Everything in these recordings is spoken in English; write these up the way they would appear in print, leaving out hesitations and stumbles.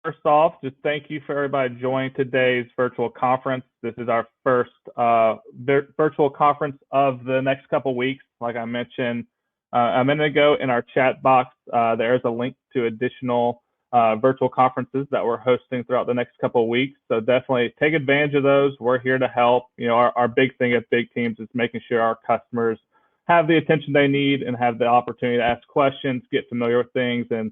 First off, just thank you for everybody joining today's virtual conference. This is our first virtual conference of the next couple weeks. Like I mentioned a minute ago in our chat box, there is a link to additional virtual conferences that we're hosting throughout the next couple of weeks. So definitely take advantage of those. We're here to help. You know, our big thing at Big Teams is making sure our customers have the attention they need and have the opportunity to ask questions, get familiar with things, and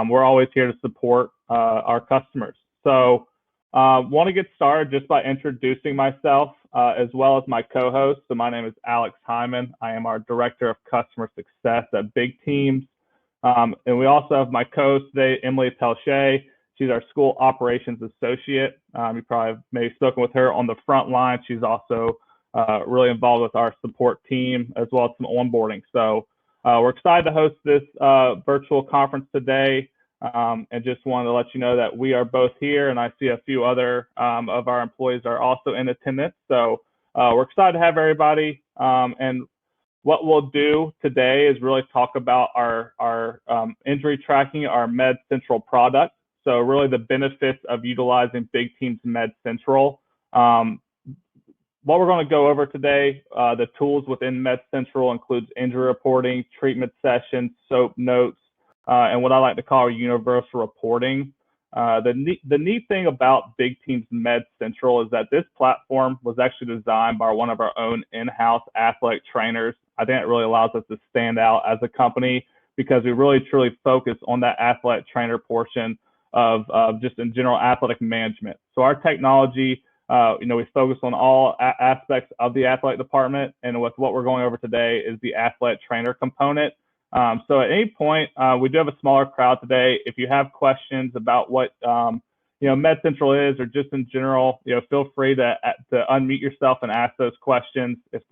we're always here to support our customers. So want to get started just by introducing myself as well as my co-host. So my name is Alex Hyman. I am our Director of Customer Success at Big Teams. And we also have my co-host today, Emily Pelche. She's our School Operations Associate. You probably have maybe spoken with her on the front line. She's also really involved with our support team as well as some onboarding. So we're excited to host this virtual conference today, and just wanted to let you know that we are both here, and I see a few other of our employees are also in attendance. So we're excited to have everybody. And what we'll do today is really talk about our injury tracking, our MedCentral product. So really the benefits of utilizing Big Teams MedCentral. What we're going to go over today, the tools within MedCentral includes injury reporting, treatment sessions, SOAP notes, and what I like to call universal reporting. The neat thing about Big Teams MedCentral is that this platform was actually designed by one of our own in-house athletic trainers. I think it really allows us to stand out as a company because we really truly focus on that athletic trainer portion of just in general athletic management. So our technology, we focus on all aspects of the athletic department, and with what we're going over today is the athletic trainer component. So at any point, we do have a smaller crowd today. If you have questions about what MedCentral is, or just in general, feel free to unmute yourself and ask those questions. If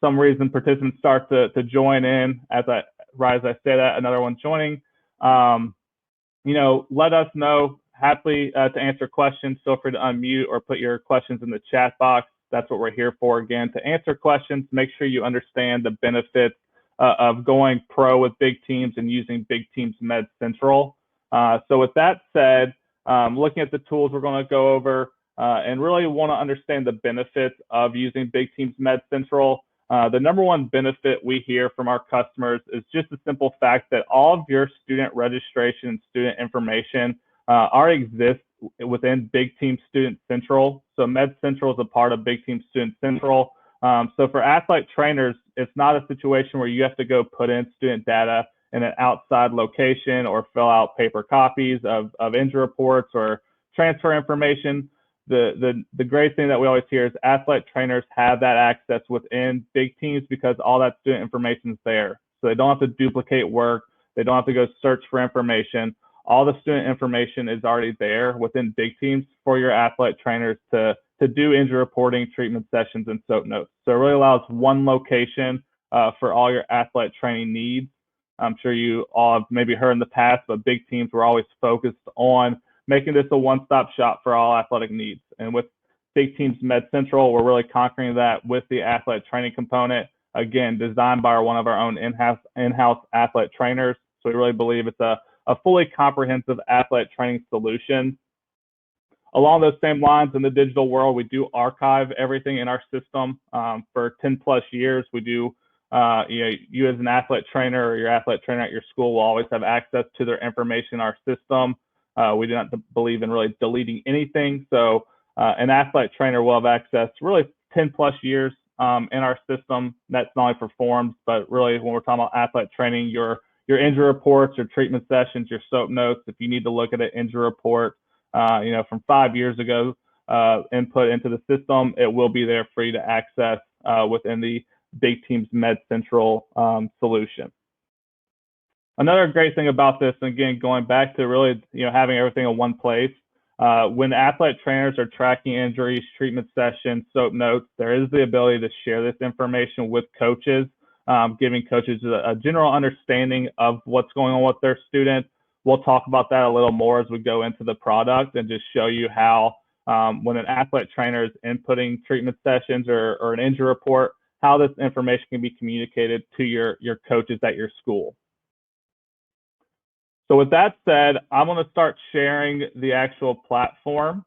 some reason participants start to join in as I say that, another one joining, let us know. Happy to answer questions. Feel free to unmute or put your questions in the chat box. That's what we're here for. Again, to answer questions, make sure you understand the benefits of going pro with Big Teams and using Big Teams MedCentral. So with that said, looking at the tools we're going to go over and really want to understand the benefits of using Big Teams MedCentral. The number one benefit we hear from our customers is just the simple fact that all of your student registration and student information already exists within Big Team Student Central. So MedCentral is a part of Big Team Student Central. So for athletic trainers, it's not a situation where you have to go put in student data in an outside location or fill out paper copies of injury reports or transfer information. The great thing that we always hear is athletic trainers have that access within Big Teams because all that student information is there. So they don't have to duplicate work. They don't have to go search for information. All the student information is already there within Big Teams for your athletic trainers to do injury reporting, treatment sessions, and SOAP notes. So it really allows one location for all your athletic training needs. I'm sure you all have maybe heard in the past, but Big Teams were always focused on making this a one-stop shop for all athletic needs. And with Big Teams MedCentral, we're really conquering that with the athletic training component, again, designed by one of our own in-house athletic trainers. So we really believe it's a fully comprehensive athletic training solution. Along those same lines, in the digital world, we do archive everything in our system for 10 plus years. We do, you as an athletic trainer or your athletic trainer at your school will always have access to their information in our system. We do not believe in really deleting anything. So an athletic trainer will have access to really 10 plus years in our system. That's not only for forms, but really when we're talking about athletic training, your injury reports, your treatment sessions, your SOAP notes. If you need to look at an injury report, from 5 years ago, input into the system, it will be there for you to access within the Big Teams MedCentral solution. Another great thing about this, and again, going back to really, having everything in one place, when athletic trainers are tracking injuries, treatment sessions, SOAP notes, there is the ability to share this information with coaches, giving coaches a general understanding of what's going on with their students. We'll talk about that a little more as we go into the product and just show you how when an athletic trainer is inputting treatment sessions or an injury report, how this information can be communicated to your coaches at your school. So with that said, I'm going to start sharing the actual platform.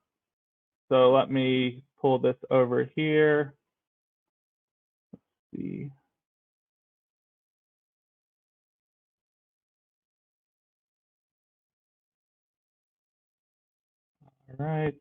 So let me pull this over here. Let's see. All right.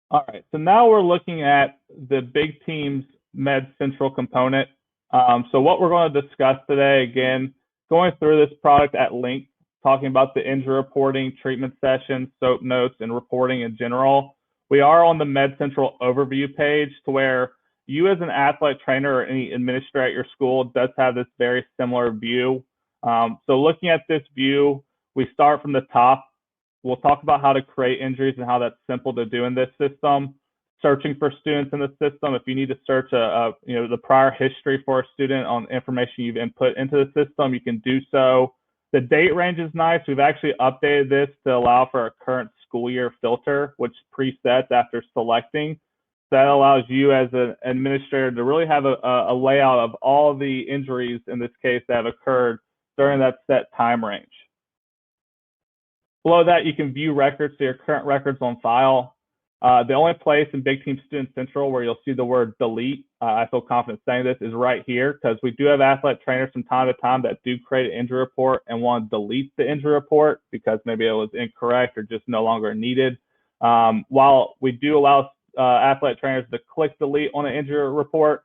All right, so now we're looking at the Big Teams MedCentral component. So what we're going to discuss today, again, going through this product at length, talking about the injury reporting, treatment sessions, SOAP notes, and reporting in general. We are on the MedCentral overview page to where you as an athletic trainer or any administrator at your school does have this very similar view. So looking at this view, we start from the top. We'll talk about how to create injuries and how that's simple to do in this system. Searching for students in the system. If you need to search the prior history for a student on information you've input into the system, you can do so. The date range is nice. We've actually updated this to allow for a current school year filter, which presets after selecting. That allows you as an administrator to really have a layout of all of the injuries, in this case, that have occurred during that set time range. Below that, you can view records, so your current records on file. The only place in Big Team Student Central where you'll see the word delete, I feel confident saying this, is right here, because we do have athletic trainers from time to time that do create an injury report and want to delete the injury report because maybe it was incorrect or just no longer needed. While we do allow athletic trainers to click delete on an injury report,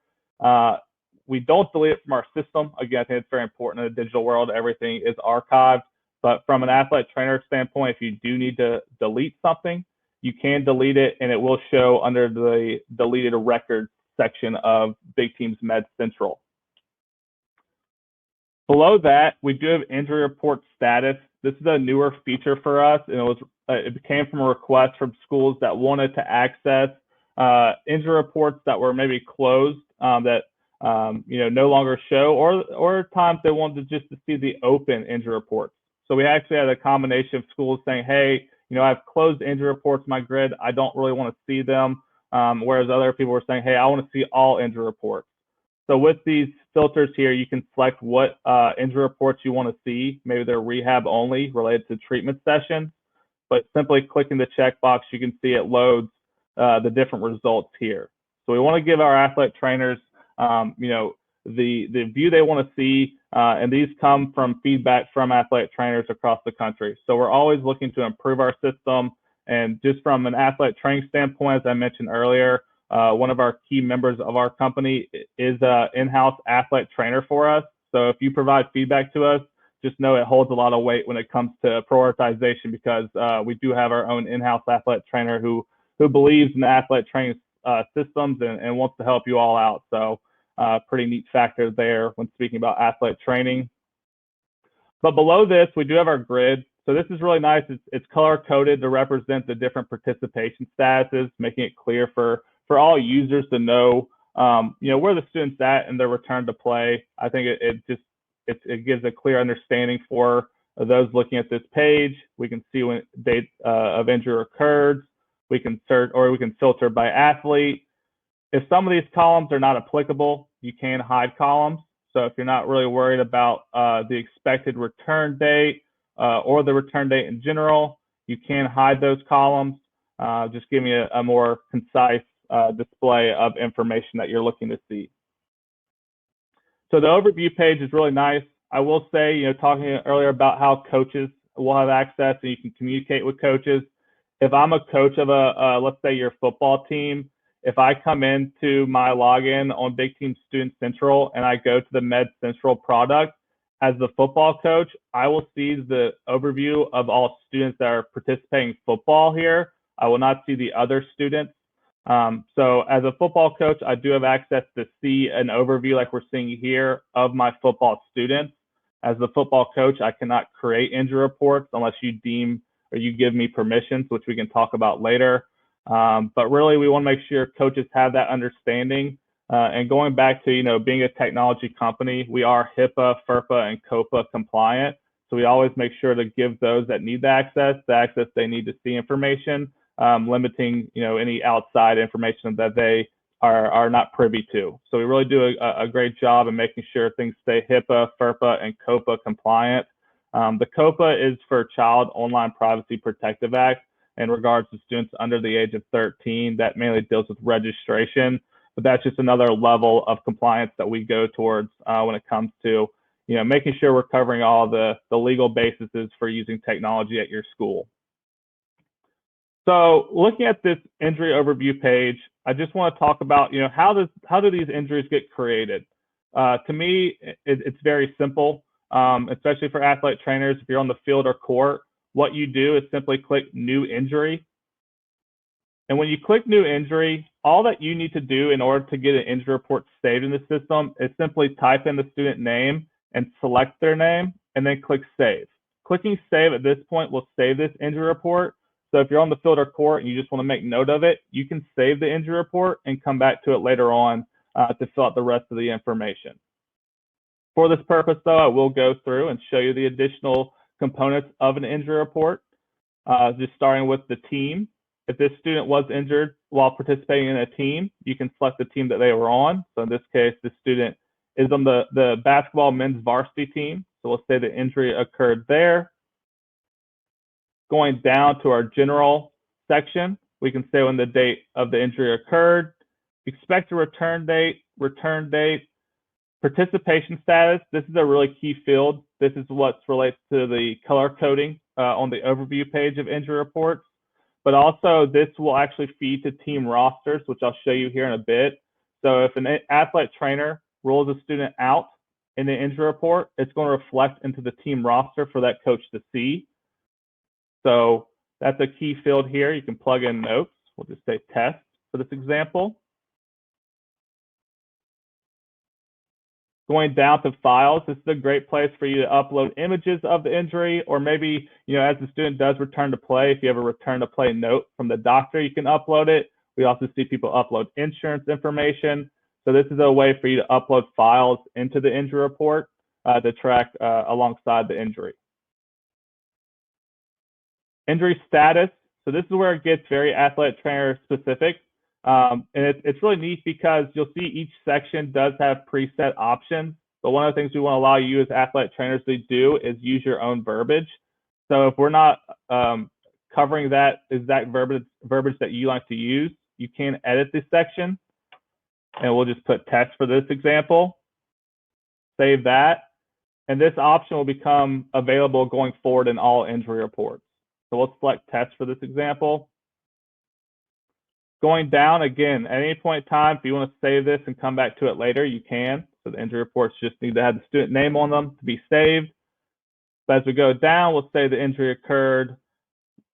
we don't delete it from our system. Again, I think it's very important in the digital world. Everything is archived. But from an athletic trainer standpoint, if you do need to delete something, you can delete it, and it will show under the deleted records section of Big Teams MedCentral. Below that, we do have injury report status. This is a newer feature for us, and it came from a request from schools that wanted to access injury reports that were maybe closed, that no longer show, or times they wanted just to see the open injury reports. So we actually had a combination of schools saying, hey, I have closed injury reports in my grid. I don't really want to see them. Whereas other people were saying, hey, I want to see all injury reports. So with these filters here, you can select what injury reports you want to see. Maybe they're rehab only related to treatment sessions. But simply clicking the checkbox, you can see it loads the different results here. So we want to give our athletic trainers, the view they want to see, and these come from feedback from athletic trainers across the country. So we're always looking to improve our system. And just from an athletic training standpoint, as I mentioned earlier, one of our key members of our company is an in-house athletic trainer for us. So if you provide feedback to us, just know it holds a lot of weight when it comes to prioritization, because we do have our own in-house athletic trainer who believes in the athletic training systems and wants to help you all out. So pretty neat factor there when speaking about athletic training. But below this, we do have our grid. So this is really nice. It's color-coded to represent the different participation statuses, making it clear for all users to know, where the student's at in their return to play. I think it gives a clear understanding for those looking at this page. We can see when date of injury occurred. We can search, or we can filter by athlete. If some of these columns are not applicable, you can hide columns. So if you're not really worried about the expected return date or the return date in general, you can hide those columns, just giving you a more concise display of information that you're looking to see. So the overview page is really nice. I will say, talking earlier about how coaches will have access and you can communicate with coaches. If I'm a coach of let's say your football team, if I come into my login on Big Team Student Central and I go to the MedCentral product, as the football coach, I will see the overview of all students that are participating in football here. I will not see the other students. So as a football coach, I do have access to see an overview like we're seeing here of my football students. As the football coach, I cannot create injury reports unless you deem or you give me permissions, which we can talk about later. But really, we want to make sure coaches have that understanding. And going back to, being a technology company, we are HIPAA, FERPA, and COPA compliant. So we always make sure to give those that need the access they need to see information. limiting any outside information that they are not privy to. So we really do a great job in making sure things stay HIPAA, FERPA, and COPA compliant. The COPA is for Child Online Privacy Protective Act in regards to students under the age of 13. That mainly deals with registration, but that's just another level of compliance that we go towards when it comes to making sure we're covering all the legal bases for using technology at your school. So looking at this injury overview page, I just want to talk about, how do these injuries get created? To me, it's very simple, especially for athlete trainers. If you're on the field or court, what you do is simply click New Injury. And when you click New Injury, all that you need to do in order to get an injury report saved in the system is simply type in the student name and select their name, and then click Save. Clicking Save at this point will save this injury report. So if you're on the field or court and you just want to make note of it, you can save the injury report and come back to it later on to fill out the rest of the information. For this purpose, though, I will go through and show you the additional components of an injury report, just starting with the team. If this student was injured while participating in a team, you can select the team that they were on. So in this case, the student is on the basketball men's varsity team. So we'll say the injury occurred there. Going down to our general section, we can say when the date of the injury occurred, expected return date, participation status. This is a really key field. This is what relates to the color coding on the overview page of injury reports. But also this will actually feed to team rosters, which I'll show you here in a bit. So if an athlete trainer rules a student out in the injury report, it's going to reflect into the team roster for that coach to see. So that's a key field here. You can plug in notes. We'll just say test for this example. Going down to files, this is a great place for you to upload images of the injury, or maybe, as the student does return to play, if you have a return to play note from the doctor, you can upload it. We also see people upload insurance information. So this is a way for you to upload files into the injury report to track alongside the injury. Injury status. So this is where it gets very athlete trainer specific. And it's really neat because you'll see each section does have preset options. But one of the things we want to allow you as athlete trainers to do is use your own verbiage. So if we're not covering that exact verbiage that you like to use, you can edit this section. And we'll just put test for this example. Save that. And this option will become available going forward in all injury reports. So we'll select test for this example. Going down, again, at any point in time, if you want to save this and come back to it later, you can. So the injury reports just need to have the student name on them to be saved. But as we go down, we'll say the injury occurred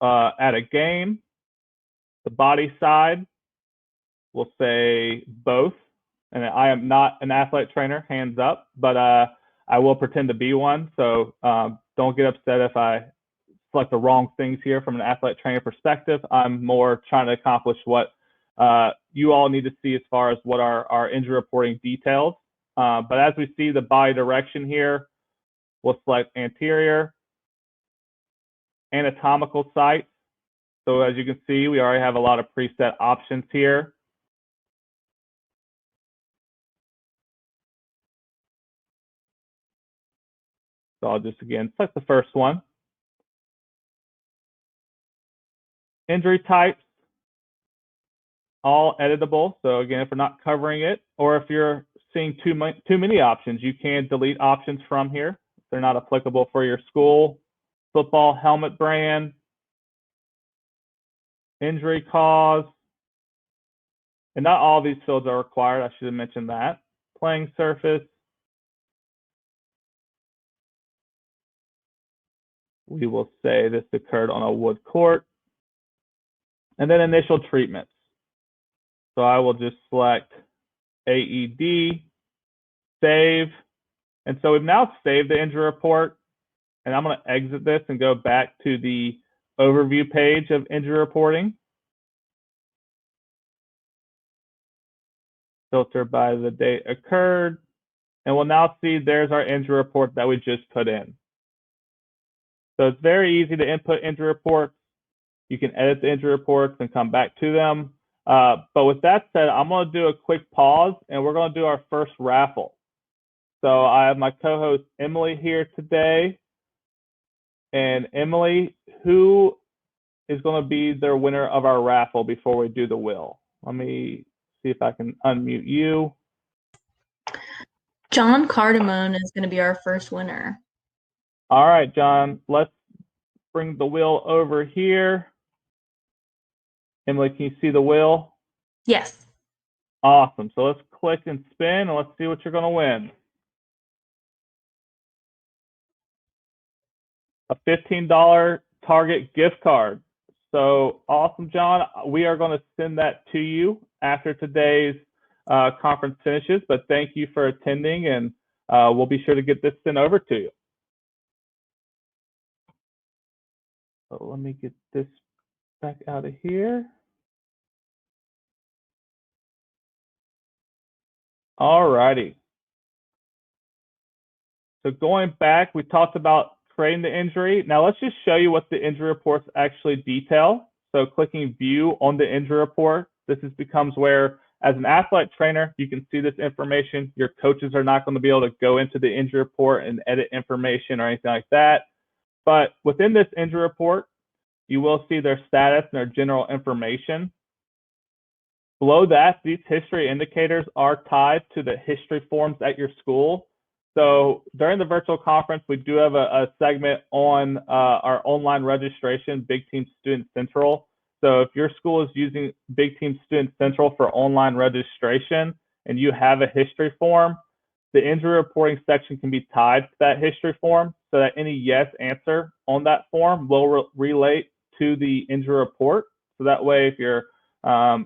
at a game. The body side, we'll say both. And I am not an athlete trainer, hands up, but I will pretend to be one. So don't get upset if I select the wrong things here from an athlete trainer perspective. I'm more trying to accomplish what you all need to see as far as what our injury reporting details. But as we see the body direction here, we'll select anterior, anatomical site. So as you can see, we already have a lot of preset options here. So I'll just, again, select the first one. Injury types, all editable. So again, if we're not covering it, or if you're seeing too many options, you can delete options from here if they're not applicable for your school. Football helmet brand, injury cause, and not all of these fields are required. I should have mentioned that. Playing surface. We will say this occurred on a wood court. And then initial treatments. So I will just select AED, save. And so we've now saved the injury report. And I'm going to exit this and go back to the overview page of injury reporting. Filter by the date occurred. And we'll now see there's our injury report that we just put in. So it's very easy to input injury reports. You can edit the injury reports and come back to them. But with that said, I'm going to do a quick pause, and we're going to do our first raffle. So I have my co-host Emily here today. And Emily, who is going to be their winner of our raffle before we do the wheel? Let me see if I can unmute you. John Cardamone is going to be our first winner. All right, John, let's bring the wheel over here. Emily, can you see the wheel? Yes. Awesome. So let's click and spin, and let's see what you're going to win. A $15 Target gift card. So awesome, John. We are going to send that to you after today's conference finishes, but thank you for attending, and we'll be sure to get this sent over to you. So let me get this back out of here. All righty. So going back, we talked about creating the injury. Now let's just show you what the injury reports actually detail. So clicking view on the injury report, this becomes where, as an athletic trainer, you can see this information. Your coaches are not going to be able to go into the injury report and edit information or anything like that. But within this injury report, you will see their status and their general information. Below that, these history indicators are tied to the history forms at your school. So during the virtual conference, we do have a segment on our online registration, Big Team Student Central. So if your school is using Big Team Student Central for online registration and you have a history form, the injury reporting section can be tied to that history form so that any yes answer on that form will relate to the injury report. So that way, if you're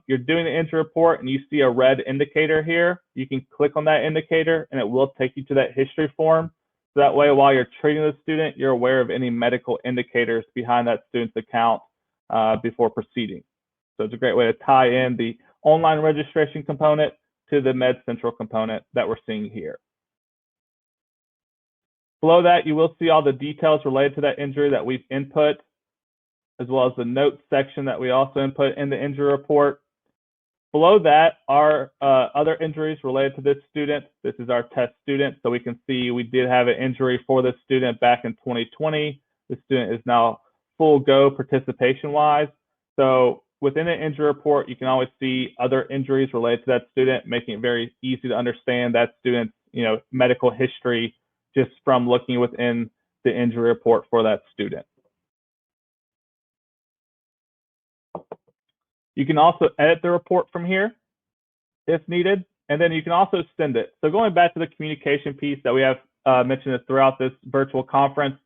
doing the injury report and you see a red indicator here, you can click on that indicator and it will take you to that history form. So that way, while you're treating the student, you're aware of any medical indicators behind that student's account before proceeding. So it's a great way to tie in the online registration component to the MedCentral component that we're seeing here. Below that, you will see all the details related to that injury that we've input, as well as the notes section that we also input in the injury report. Below that are other injuries related to this student. This is our test student, so we can see we did have an injury for this student back in 2020. The student is now full go participation-wise. So within the injury report, you can always see other injuries related to that student, making it very easy to understand that student's medical history just from looking within the injury report for that student. You can also edit the report from here if needed, and then you can also send it. So going back to the communication piece that we have mentioned throughout this virtual conference,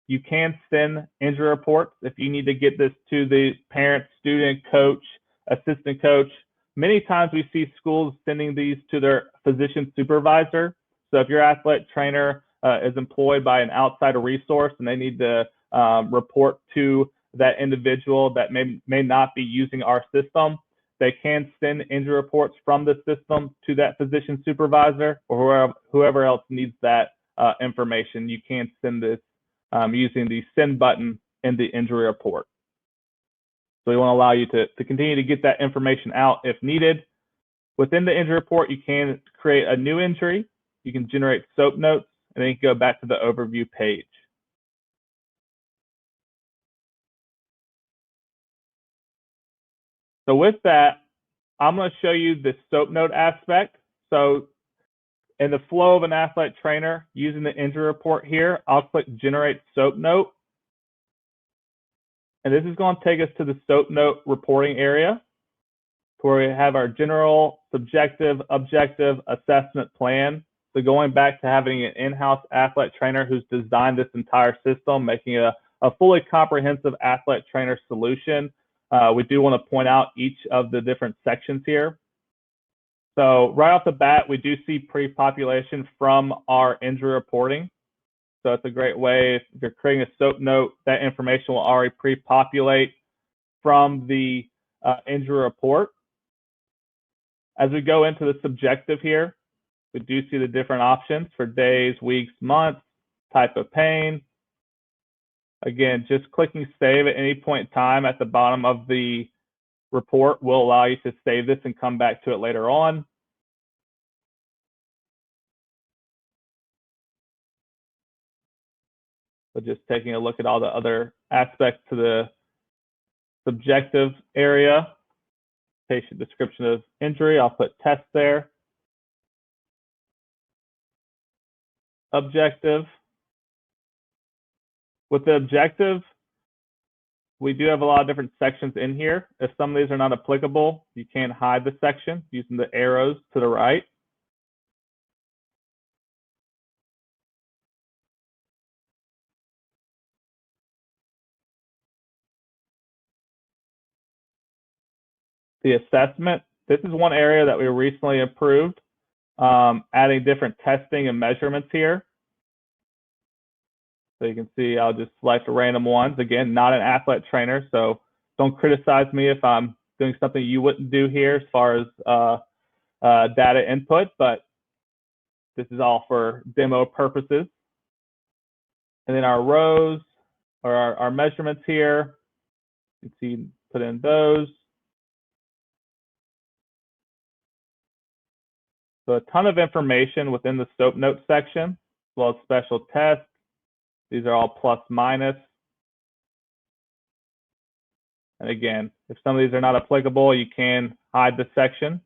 you can send injury reports if you need to get this to the parent, student, coach, assistant coach. Many times we see schools sending these to their physician supervisor. So if your athletic trainer is employed by an outside resource and they need to report to that individual that may not be using our system, they can send injury reports from the system to that physician supervisor or whoever else needs that information. You can send this using the send button in the injury report. So we want to allow you to continue to get that information out if needed. Within the injury report, you can create a new injury. You can generate SOAP notes, and then you can go back to the overview page. So with that, I'm going to show you the SOAP note aspect. So in the flow of an athletic trainer using the injury report here, I'll click Generate SOAP Note. And this is going to take us to the SOAP Note reporting area where we have our general, subjective, objective assessment plan. So going back to having an in-house athletic trainer who's designed this entire system, making a fully comprehensive athletic trainer solution. We do want to point out each of the different sections here. So right off the bat, we do see pre-population from our injury reporting. So it's a great way, if you're creating a SOAP note, that information will already pre-populate from the injury report. As we go into the subjective here, we do see the different options for days, weeks, months, type of pain. Again, just clicking save at any point in time at the bottom of the report will allow you to save this and come back to it later on. But just taking a look at all the other aspects to the subjective area. Patient description of injury, I'll put test there. Objective. With the objective, we do have a lot of different sections in here. If some of these are not applicable, you can hide the section using the arrows to the right. The assessment, this is one area that we recently improved, adding different testing and measurements here. So you can see I'll just select random ones. Again, not an athlete trainer, so don't criticize me if I'm doing something you wouldn't do here as far as data input, but this is all for demo purposes. And then our rows, or our measurements here, you can see, put in those. So a ton of information within the SOAP notes section, as well as special tests. These are all plus minus. And again, if some of these are not applicable, you can hide the section.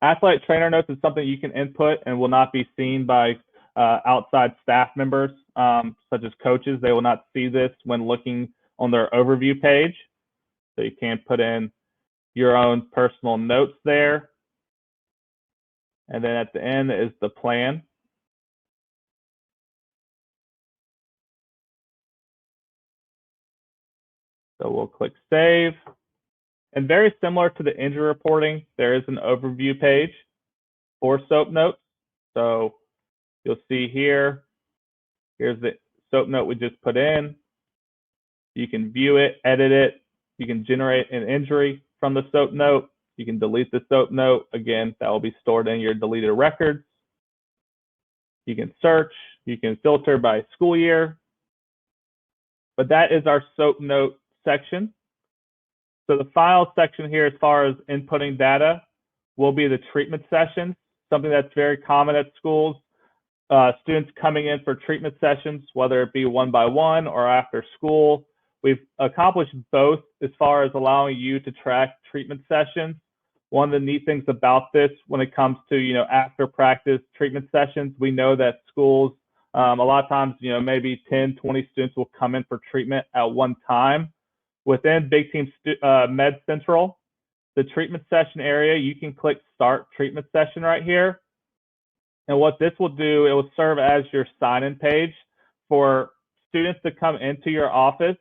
Athletic trainer notes is something you can input and will not be seen by outside staff members, such as coaches. They will not see this when looking on their overview page. So you can put in your own personal notes there. And then at the end is the plan. So we'll click save. And very similar to the injury reporting, there is an overview page for SOAP notes. So you'll see here, here's the SOAP note we just put in. You can view it, edit it. You can generate an injury from the SOAP note. You can delete the SOAP note. Again, that will be stored in your deleted records. You can search. You can filter by school year. But that is our SOAP note section. So the file section here, as far as inputting data, will be the treatment sessions, something that's very common at schools. Students coming in for treatment sessions, whether it be one-by-one or after school. We've accomplished both as far as allowing you to track treatment sessions. One of the neat things about this when it comes to, after practice treatment sessions, we know that schools, a lot of times, maybe 10, 20 students will come in for treatment at one time. Within Big Team MedCentral, the treatment session area, you can click Start Treatment Session right here. And what this will do, it will serve as your sign-in page for students to come into your office,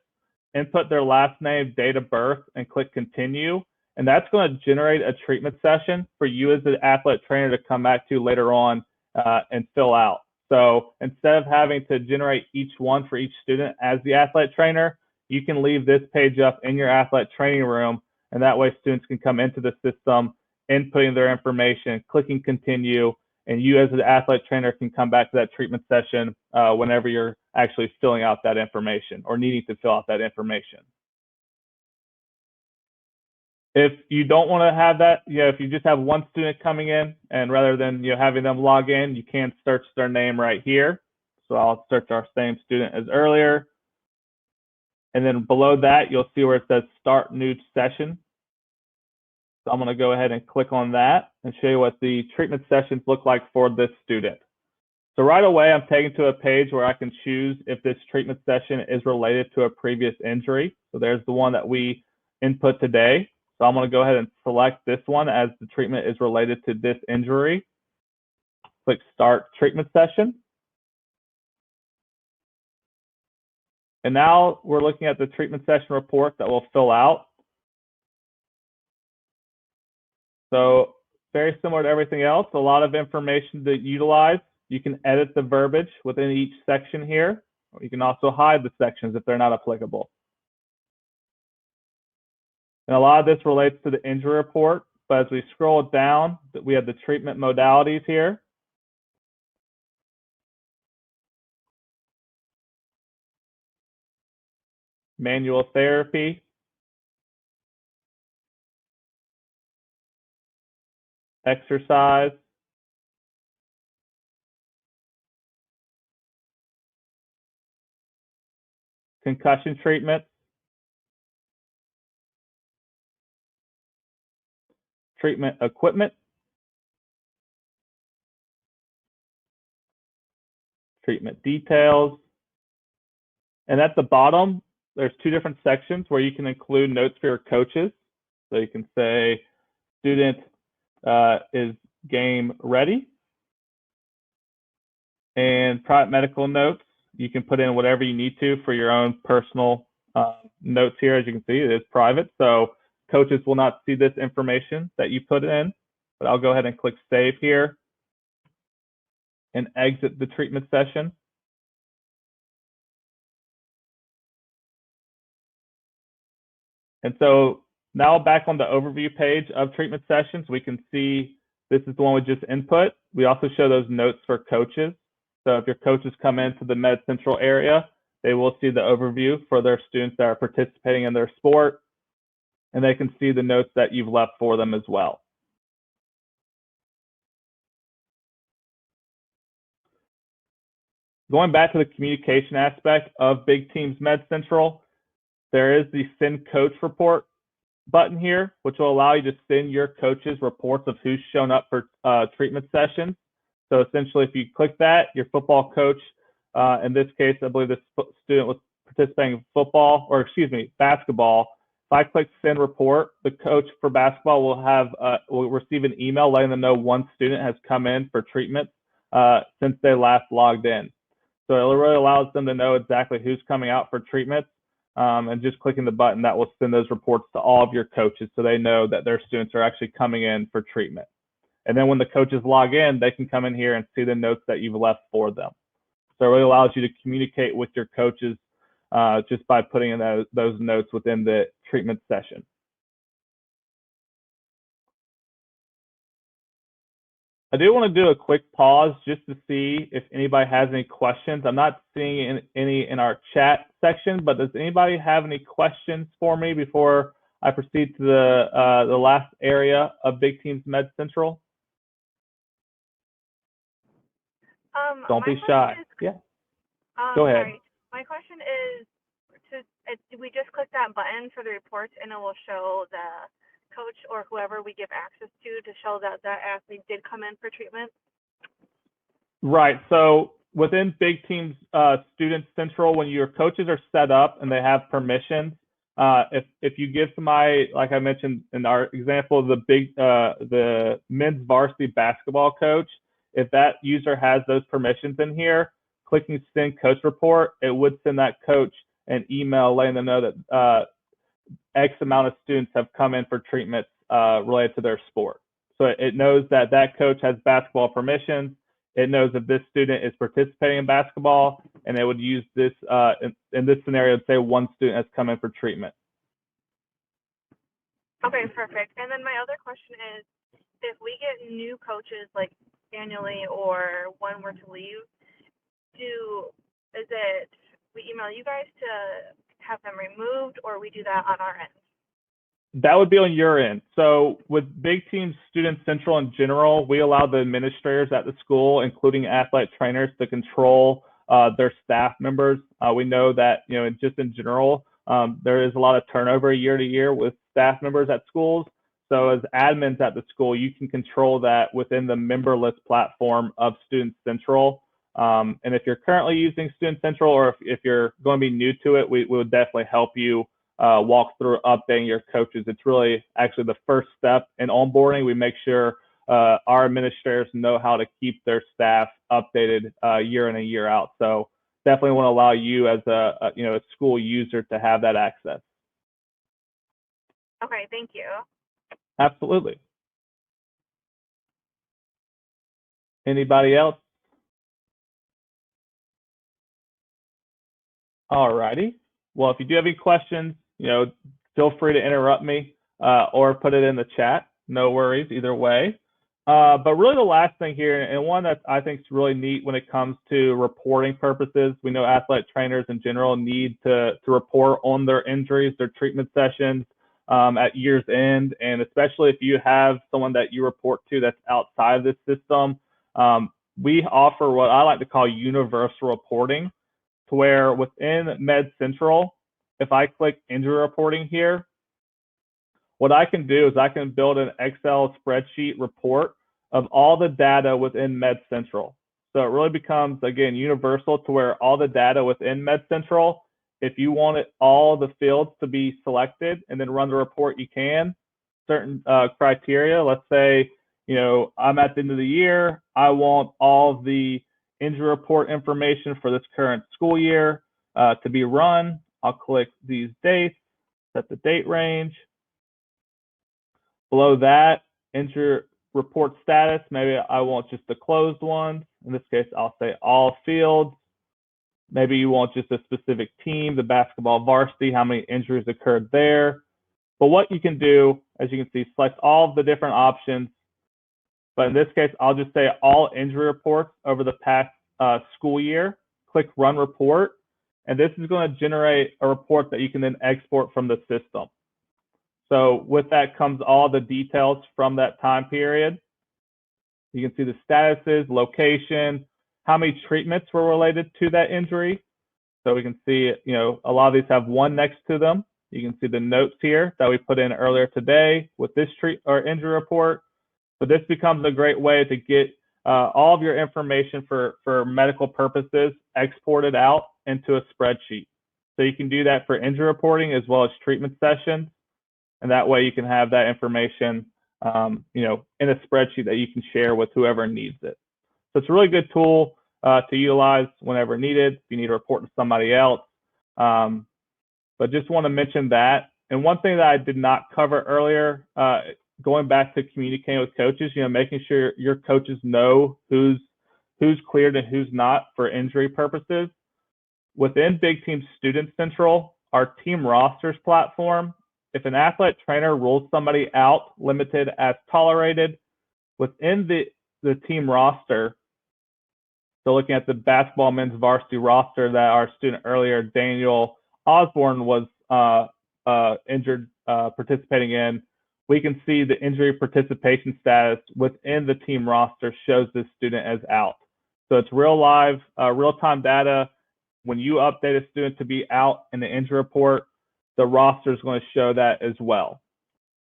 input their last name, date of birth, and click Continue. And that's going to generate a treatment session for you as an athlete trainer to come back to later on and fill out. So instead of having to generate each one for each student as the athlete trainer, you can leave this page up in your athlete training room, and that way students can come into the system, inputting their information, clicking Continue, and you as an athlete trainer can come back to that treatment session whenever you're actually filling out that information or needing to fill out that information. If you don't want to have that, if you just have one student coming in and rather than having them log in, you can search their name right here. So I'll search our same student as earlier. And then below that, you'll see where it says Start New Session. So I'm going to go ahead and click on that and show you what the treatment sessions look like for this student. So right away, I'm taken to a page where I can choose if this treatment session is related to a previous injury. So there's the one that we input today. So I'm going to go ahead and select this one as the treatment is related to this injury. Click Start Treatment Session. And now we're looking at the treatment session report that we'll fill out. So very similar to everything else, a lot of information to utilize. You can edit the verbiage within each section here. Or you can also hide the sections if they're not applicable. And a lot of this relates to the injury report, but as we scroll down, we have the treatment modalities here. manual therapy, exercise, concussion treatment, treatment equipment, treatment details. And at the bottom, there's two different sections where you can include notes for your coaches. So you can say, student is game ready. And private medical notes, you can put in whatever you need to for your own personal notes here. As you can see, it is private. So coaches will not see this information that you put in, but I'll go ahead and click save here and exit the treatment session. And so now back on the overview page of treatment sessions, we can see this is the one we just input. We also show those notes for coaches. So if your coaches come into the MedCentral area, they will see the overview for their students that are participating in their sport, and they can see the notes that you've left for them as well. Going back to the communication aspect of Big Teams MedCentral, there is the Send Coach Report button here, which will allow you to send your coaches reports of who's shown up for treatment sessions. So essentially, if you click that, your football coach, in this case, I believe this student was participating in football, or excuse me, basketball. If I click send report, the coach for basketball will receive an email letting them know one student has come in for treatment since they last logged in. So it really allows them to know exactly who's coming out for treatment, and just clicking the button that will send those reports to all of your coaches so they know that their students are actually coming in for treatment. And then when the coaches log in, they can come in here and see the notes that you've left for them. So it really allows you to communicate with your coaches just by putting in those notes within the treatment session. I do want to do a quick pause just to see if anybody has any questions. I'm not seeing any in our chat section, but does anybody have any questions for me before I proceed to the last area of Big Teams MedCentral? Don't be shy. Yeah. Go ahead. Sorry. My question is, we just click that button for the reports, and it will show the coach or whoever we give access to show that that athlete did come in for treatment? Right. So within Big Teams Student Central, when your coaches are set up and they have permissions, if you give somebody, like I mentioned in our example, the men's varsity basketball coach, if that user has those permissions in here, clicking send coach report, it would send that coach an email letting them know that X amount of students have come in for treatments related to their sport. So it knows that that coach has basketball permissions. It knows if this student is participating in basketball, and it would use this, in this scenario, say one student has come in for treatment. Okay, perfect. And then my other question is, if we get new coaches like annually or one were to leave, is it we email you guys to have them removed, or we do that on our end? That would be on your end. So with Big Teams Student Central in general, we allow the administrators at the school, including athletic trainers, to control their staff members. We know that, just in general, there is a lot of turnover year to year with staff members at schools. So as admins at the school, you can control that within the member list platform of Student Central. And if you're currently using Student Central, or if you're going to be new to it, we would definitely help you walk through updating your coaches. It's really actually the first step in onboarding. We make sure our administrators know how to keep their staff updated year in and year out. So definitely want to allow you as a school user to have that access. Okay, thank you. Absolutely. Anybody else? All righty. Well, if you do have any questions, feel free to interrupt me or put it in the chat. No worries either way. But really the last thing here, and one that I think is really neat when it comes to reporting purposes, we know athletic trainers in general need to report on their injuries, their treatment sessions at year's end. And especially if you have someone that you report to that's outside of this system, we offer what I like to call universal reporting, to where within MedCentral, if I click injury reporting here, what I can do is I can build an Excel spreadsheet report of all the data within MedCentral. So it really becomes, again, universal, to where all the data within MedCentral, if you want all the fields to be selected and then run the report, you can. Certain criteria, let's say, I'm at the end of the year, I want all the injury report information for this current school year to be run. I'll click these dates, set the date range. Below that, injury report status, maybe I want just the closed ones. In this case, I'll say all fields. Maybe you want just a specific team, the basketball varsity, how many injuries occurred there. But what you can do, as you can see, select all of the different options. But in this case, I'll just say all injury reports over the past school year. Click Run Report. And this is going to generate a report that you can then export from the system. So with that comes all the details from that time period. You can see the statuses, location, how many treatments were related to that injury. So we can see, a lot of these have one next to them. You can see the notes here that we put in earlier today with this injury report. But this becomes a great way to get all of your information for medical purposes exported out into a spreadsheet. So you can do that for injury reporting as well as treatment sessions. And that way you can have that information, in a spreadsheet that you can share with whoever needs it. So it's a really good tool to utilize whenever needed, if you need to report to somebody else. But just want to mention that. And one thing that I did not cover earlier, going back to communicating with coaches, making sure your coaches know who's cleared and who's not for injury purposes. Within Big Team Student Central, our team rosters platform, if an athletic trainer rules somebody out, limited as tolerated, within the team roster, so looking at the basketball men's varsity roster that our student earlier, Daniel Osborne, was injured participating in, we can see the injury participation status within the team roster shows this student as out. So it's real-time data. When you update a student to be out in the injury report, the roster is going to show that as well.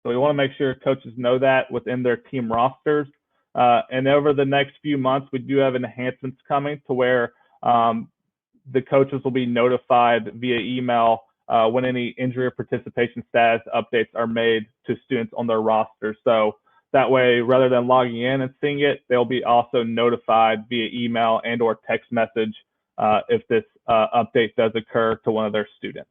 So we want to make sure coaches know that within their team rosters. And over the next few months, we do have enhancements coming to where the coaches will be notified via email when any injury or participation status updates are made to students on their roster. So that way, rather than logging in and seeing it, they'll be also notified via email and or text message if this update does occur to one of their students.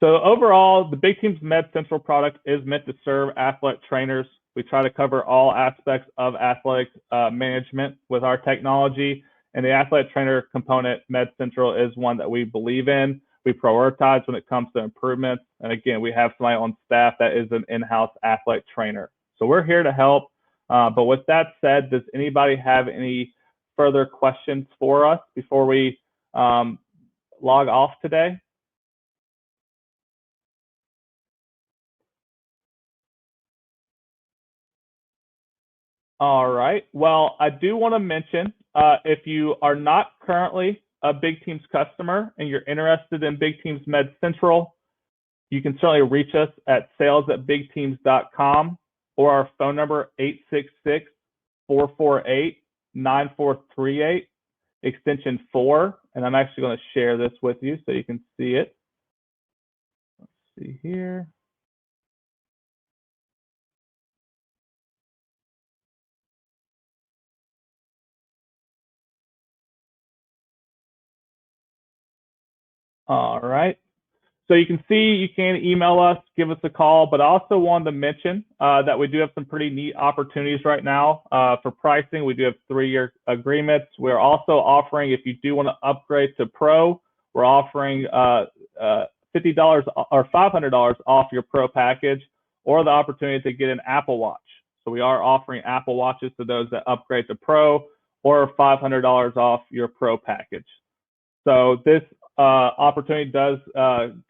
So overall, the Big Team's MedCentral product is meant to serve athletic trainers. We try to cover all aspects of athletic management with our technology, and the athletic trainer component, MedCentral, is one that we believe in. We prioritize when it comes to improvements. And again, we have somebody on staff that is an in-house athletic trainer. So we're here to help. But with that said, does anybody have any further questions for us before we log off today? All right. Well, I do want to mention, if you are not currently a Big Teams customer and you're interested in Big Teams MedCentral, you can certainly reach us at sales@bigteams.com or our phone number 866-448-9438, extension 4. And I'm actually going to share this with you so you can see it. Let's see here. All right. So you can see you can email us, give us a call, but I also wanted to mention that we do have some pretty neat opportunities right now for pricing. We do have 3-year agreements. We're also offering, if you do want to upgrade to Pro, we're offering $50 or $500 off your Pro package, or the opportunity to get an Apple Watch. So we are offering Apple Watches to those that upgrade to Pro, or $500 off your Pro package. So this opportunity does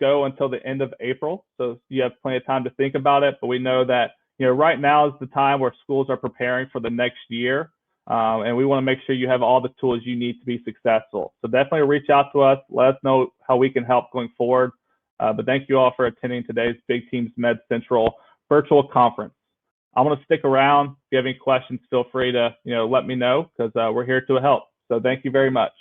go until the end of April. So you have plenty of time to think about it. But we know that right now is the time where schools are preparing for the next year. And we want to make sure you have all the tools you need to be successful. So definitely reach out to us. Let us know how we can help going forward. But thank you all for attending today's Big Teams MedCentral virtual conference. I'm going to stick around. If you have any questions, feel free to let me know, because we're here to help. So thank you very much.